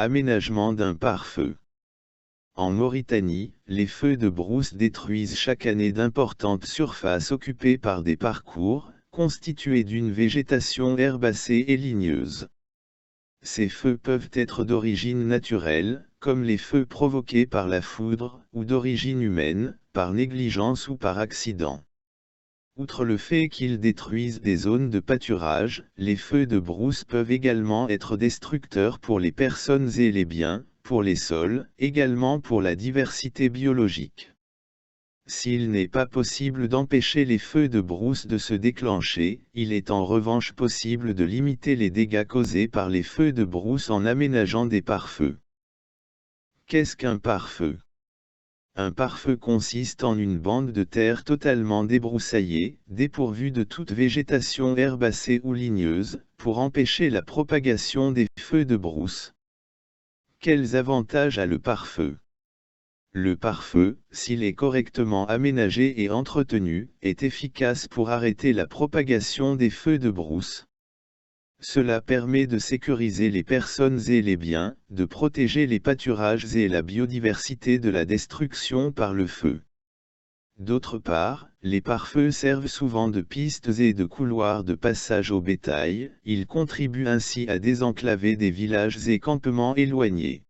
Aménagement d'un pare-feu. En Mauritanie, les feux de brousse détruisent chaque année d'importantes surfaces occupées par des parcours, constitués d'une végétation herbacée et ligneuse. Ces feux peuvent être d'origine naturelle, comme les feux provoqués par la foudre, ou d'origine humaine, par négligence ou par accident. Outre le fait qu'ils détruisent des zones de pâturage, les feux de brousse peuvent également être destructeurs pour les personnes et les biens, pour les sols, également pour la diversité biologique. S'il n'est pas possible d'empêcher les feux de brousse de se déclencher, il est en revanche possible de limiter les dégâts causés par les feux de brousse en aménageant des pare-feux. Qu'est-ce qu'un pare-feu ? Un pare-feu consiste en une bande de terre totalement débroussaillée, dépourvue de toute végétation herbacée ou ligneuse, pour empêcher la propagation des feux de brousse. Quels avantages a le pare-feu ? Le pare-feu, s'il est correctement aménagé et entretenu, est efficace pour arrêter la propagation des feux de brousse. Cela permet de sécuriser les personnes et les biens, de protéger les pâturages et la biodiversité de la destruction par le feu. D'autre part, les pare-feux servent souvent de pistes et de couloirs de passage au bétail, ils contribuent ainsi à désenclaver des villages et campements éloignés.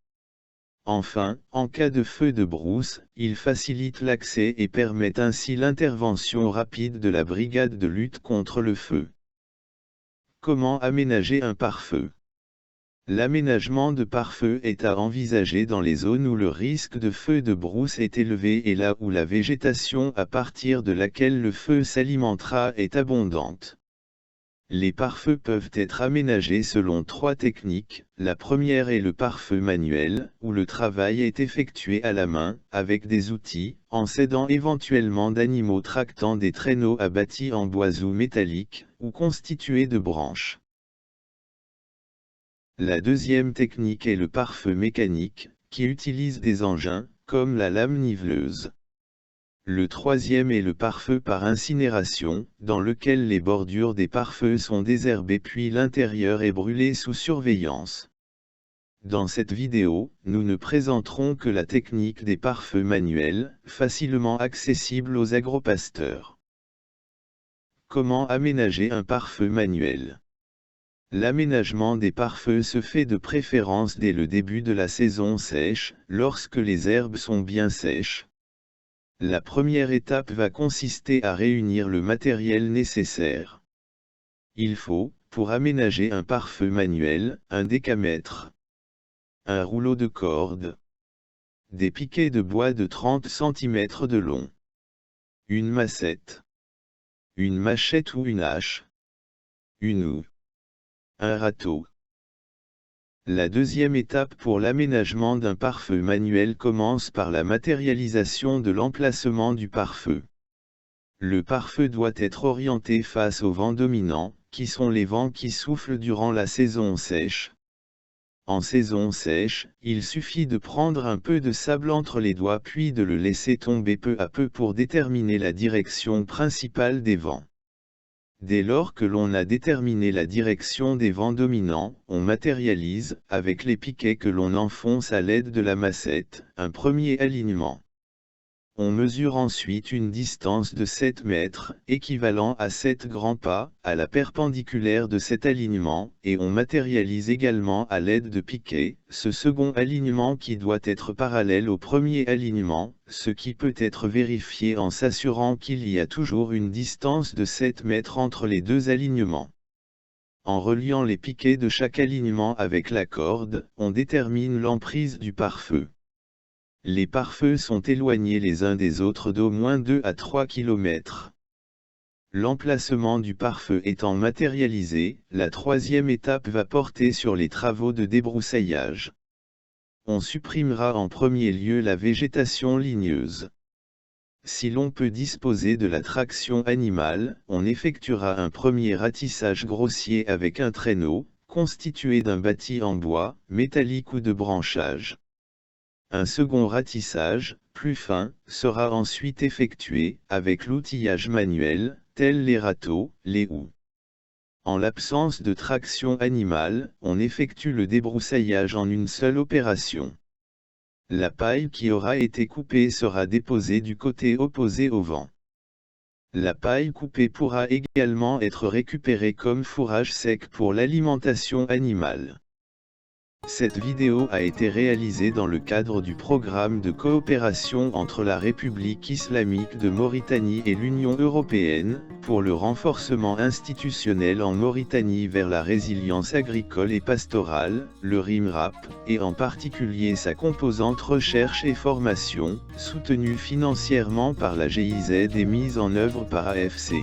Enfin, en cas de feu de brousse, ils facilitent l'accès et permettent ainsi l'intervention rapide de la brigade de lutte contre le feu. Comment aménager un pare-feu ? L'aménagement de pare-feu est à envisager dans les zones où le risque de feu de brousse est élevé et là où la végétation à partir de laquelle le feu s'alimentera est abondante. Les pare-feux peuvent être aménagés selon 3 techniques. La première est le pare-feu manuel, où le travail est effectué à la main, avec des outils, en s'aidant éventuellement d'animaux tractant des traîneaux abattis en bois ou métalliques, ou constitués de branches. La deuxième technique est le pare-feu mécanique, qui utilise des engins, comme la lame niveleuse. Le troisième est le pare-feu par incinération, dans lequel les bordures des pare-feux sont désherbées puis l'intérieur est brûlé sous surveillance. Dans cette vidéo, nous ne présenterons que la technique des pare-feux manuels, facilement accessible aux agropasteurs. Comment aménager un pare-feu manuel ? L'aménagement des pare-feux se fait de préférence dès le début de la saison sèche, lorsque les herbes sont bien sèches. La première étape va consister à réunir le matériel nécessaire. Il faut, pour aménager un pare-feu manuel, un décamètre, un rouleau de corde, des piquets de bois de 30 cm de long, une massette, une machette ou une hache, une houe, un râteau. La deuxième étape pour l'aménagement d'un pare-feu manuel commence par la matérialisation de l'emplacement du pare-feu. Le pare-feu doit être orienté face aux vents dominants, qui sont les vents qui soufflent durant la saison sèche. En saison sèche, il suffit de prendre un peu de sable entre les doigts puis de le laisser tomber peu à peu pour déterminer la direction principale des vents. Dès lors que l'on a déterminé la direction des vents dominants, on matérialise, avec les piquets que l'on enfonce à l'aide de la massette, un premier alignement. On mesure ensuite une distance de 7 mètres, équivalent à 7 grands pas, à la perpendiculaire de cet alignement, et on matérialise également à l'aide de piquets, ce second alignement qui doit être parallèle au premier alignement, ce qui peut être vérifié en s'assurant qu'il y a toujours une distance de 7 mètres entre les deux alignements. En reliant les piquets de chaque alignement avec la corde, on détermine l'emprise du pare-feu. Les pare-feux sont éloignés les uns des autres d'au moins 2 à 3 km. L'emplacement du pare-feu étant matérialisé, la troisième étape va porter sur les travaux de débroussaillage. On supprimera en premier lieu la végétation ligneuse. Si l'on peut disposer de la traction animale, on effectuera un premier ratissage grossier avec un traîneau, constitué d'un bâti en bois, métallique ou de branchage. Un second ratissage, plus fin, sera ensuite effectué, avec l'outillage manuel, tels les râteaux, les houes. En l'absence de traction animale, on effectue le débroussaillage en une seule opération. La paille qui aura été coupée sera déposée du côté opposé au vent. La paille coupée pourra également être récupérée comme fourrage sec pour l'alimentation animale. Cette vidéo a été réalisée dans le cadre du programme de coopération entre la République islamique de Mauritanie et l'Union européenne, pour le renforcement institutionnel en Mauritanie vers la résilience agricole et pastorale, le RIMRAP, et en particulier sa composante recherche et formation, soutenue financièrement par la GIZ et mise en œuvre par AFC.